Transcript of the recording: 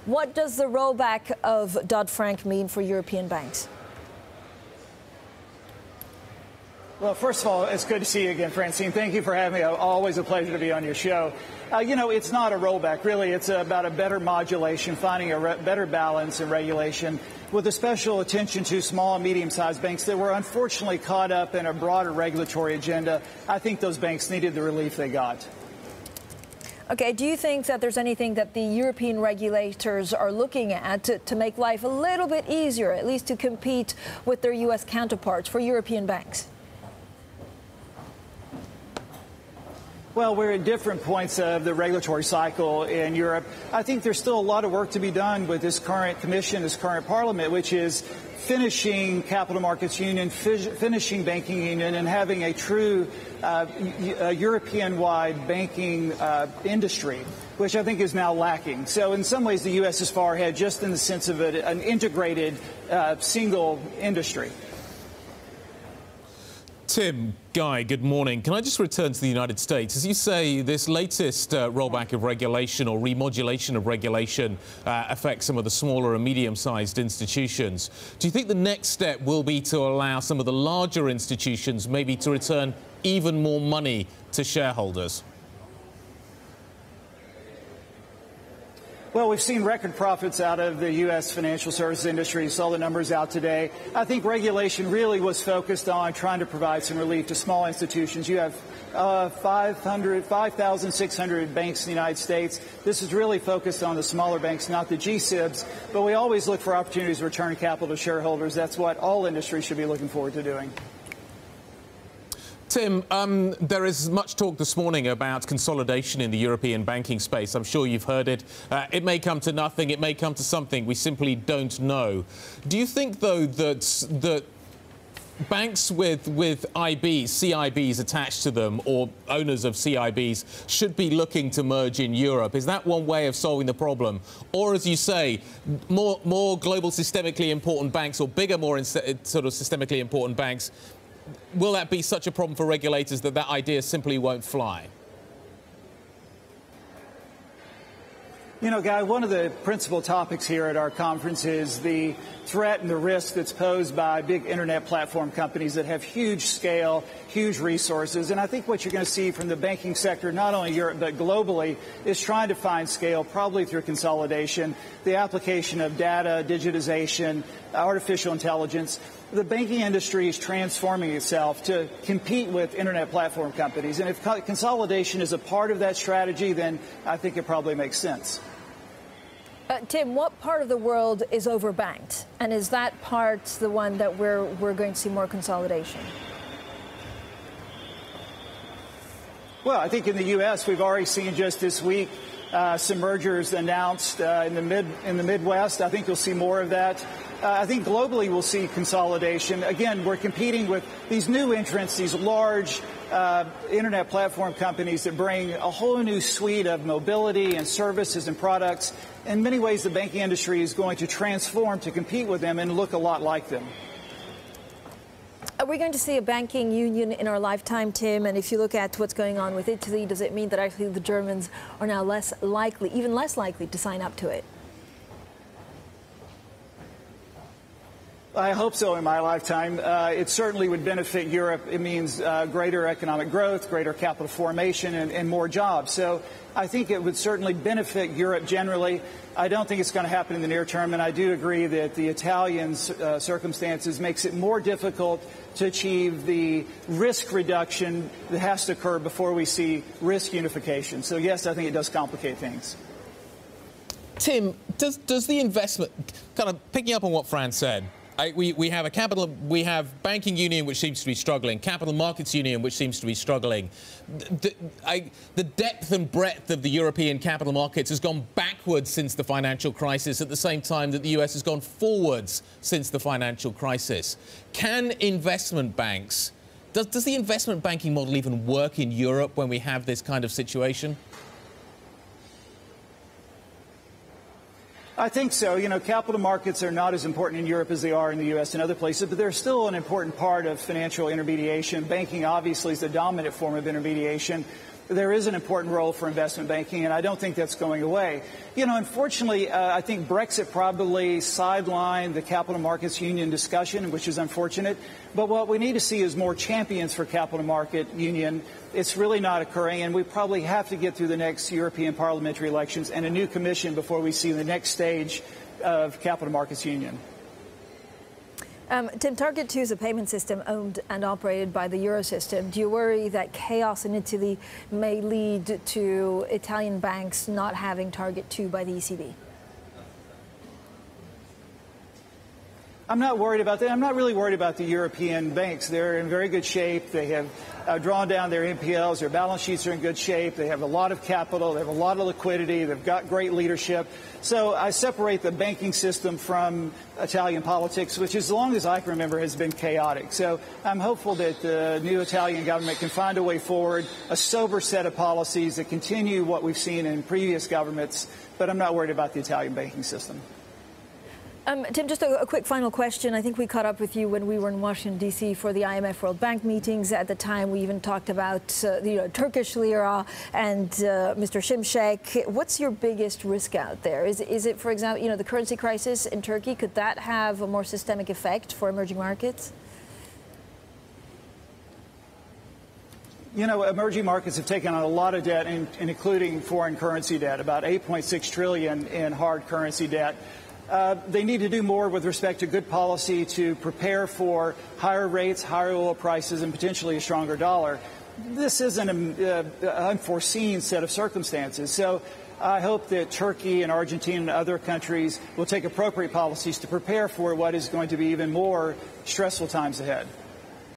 What does the rollback of Dodd-Frank mean for European banks? Well, first of all, it's good to see you again, Francine. Thank you for having me. Always a pleasure to be on your show. It's not a rollback, really. It's about a better modulation, finding a better balance in regulation, with a special attention to small and medium-sized banks that were unfortunately caught up in a broader regulatory agenda. I think those banks needed the relief they got. Okay, do you think that there's anything that the European regulators are looking at to make life a little bit easier, at least to compete with their U.S. counterparts for European banks? Well, we're at different points of the regulatory cycle in Europe. I think there's still a lot of work to be done with this current commission, this current parliament, which is finishing capital markets union, finishing banking union, and having a true European-wide banking industry, which I think is now lacking. So in some ways, the U.S. is far ahead just in the sense of an integrated single industry. Tim, Guy, good morning. Can I just return to the United States? As you say, this latest rollback of regulation or remodulation of regulation affects some of the smaller and medium-sized institutions. Do you think the next step will be to allow some of the larger institutions maybe to return even more money to shareholders? Well, we've seen record profits out of the U.S. financial services industry. You saw the numbers out today. I think regulation really was focused on trying to provide some relief to small institutions. You have 5,600 banks in the United States. This is really focused on the smaller banks, not the G-SIBs. But we always look for opportunities to return capital to shareholders. That's what all industries should be looking forward to doing. Tim, there is much talk this morning about consolidation in the European banking space. I'm sure you've heard it. It may come to nothing. It may come to something. We simply don't know. Do you think, though, that banks with IBs, CIBs attached to them, or owners of CIBs, should be looking to merge in Europe? Is that one way of solving the problem? Or, as you say, more global systemically important banks, or bigger, more sort of systemically important banks, will that be such a problem for regulators that that idea simply won't fly? You know, Guy, one of the principal topics here at our conference is the threat and the risk that's posed by big internet platform companies that have huge scale, huge resources. And I think what you're going to see from the banking sector, not only Europe but globally, is trying to find scale, probably through consolidation, the application of data, digitization, artificial intelligence. The banking industry is transforming itself to compete with internet platform companies. And if consolidation is a part of that strategy, then I think it probably makes sense. Tim, what part of the world is overbanked? And is that part the one that we're going to see more consolidation? Well, I think in the U.S. we've already seen just this week some mergers announced in the Midwest. I think you'll see more of that. I think globally we'll see consolidation. Again, we're competing with these new entrants, these large internet platform companies that bring a whole new suite of mobility and services and products. In many ways, the banking industry is going to transform to compete with them and look a lot like them. Are we going to see a banking union in our lifetime, Tim? And if you look at what's going on with Italy, does it mean that actually the Germans are now less likely, even less likely, to sign up to it? I hope so in my lifetime. It certainly would benefit Europe. It means greater economic growth, greater capital formation, and more jobs. So I think it would certainly benefit Europe generally. I don't think it's going to happen in the near term, and I do agree that the Italian circumstances makes it more difficult to achieve the risk reduction that has to occur before we see risk unification. So, yes, I think it does complicate things. Tim, does the investment, kind of picking up on what Fran said, we have banking union which seems to be struggling, capital markets union which seems to be struggling. The depth and breadth of the European capital markets has gone backwards since the financial crisis, at the same time that the US has gone forwards since the financial crisis. Can investment banks, does the investment banking model even work in Europe when we have this kind of situation? I think so. You know, capital markets are not as important in Europe as they are in the U.S. and other places, but they're still an important part of financial intermediation. Banking, obviously, is the dominant form of intermediation. there is an important role for investment banking, and I don't think that's going away. You know, unfortunately, I think Brexit probably sidelined the capital markets union discussion, which is unfortunate. But what we need to see is more champions for capital market union. It's really not occurring, and we probably have to get through the next European parliamentary elections and a new commission before we see the next stage of capital markets union. Tim, Target 2 is a payment system owned and operated by the Eurosystem. Do you worry that chaos in Italy may lead to Italian banks not having Target 2 by the ECB? I'm not worried about that. I'm not really worried about the European banks. They're in very good shape. They have drawn down their NPLs. Their balance sheets are in good shape. They have a lot of capital. They have a lot of liquidity. They've got great leadership. So I separate the banking system from Italian politics, which, as long as I can remember, has been chaotic. So I'm hopeful that the new Italian government can find a way forward, a sober set of policies that continue what we've seen in previous governments. But I'm not worried about the Italian banking system. Tim, just a quick final question. I think we caught up with you when we were in Washington, D.C. for the IMF World Bank meetings. At the time, we even talked about Turkish lira and Mr. Şimşek. What's your biggest risk out there? Is it, for example, the currency crisis in Turkey? Could that have a more systemic effect for emerging markets? You know, emerging markets have taken on a lot of debt, including foreign currency debt, about $8.6 trillion in hard currency debt. They need to do more with respect to good policy to prepare for higher rates, higher oil prices, and potentially a stronger dollar. This isn't an unforeseen set of circumstances. So I hope that Turkey and Argentina and other countries will take appropriate policies to prepare for what is going to be even more stressful times ahead.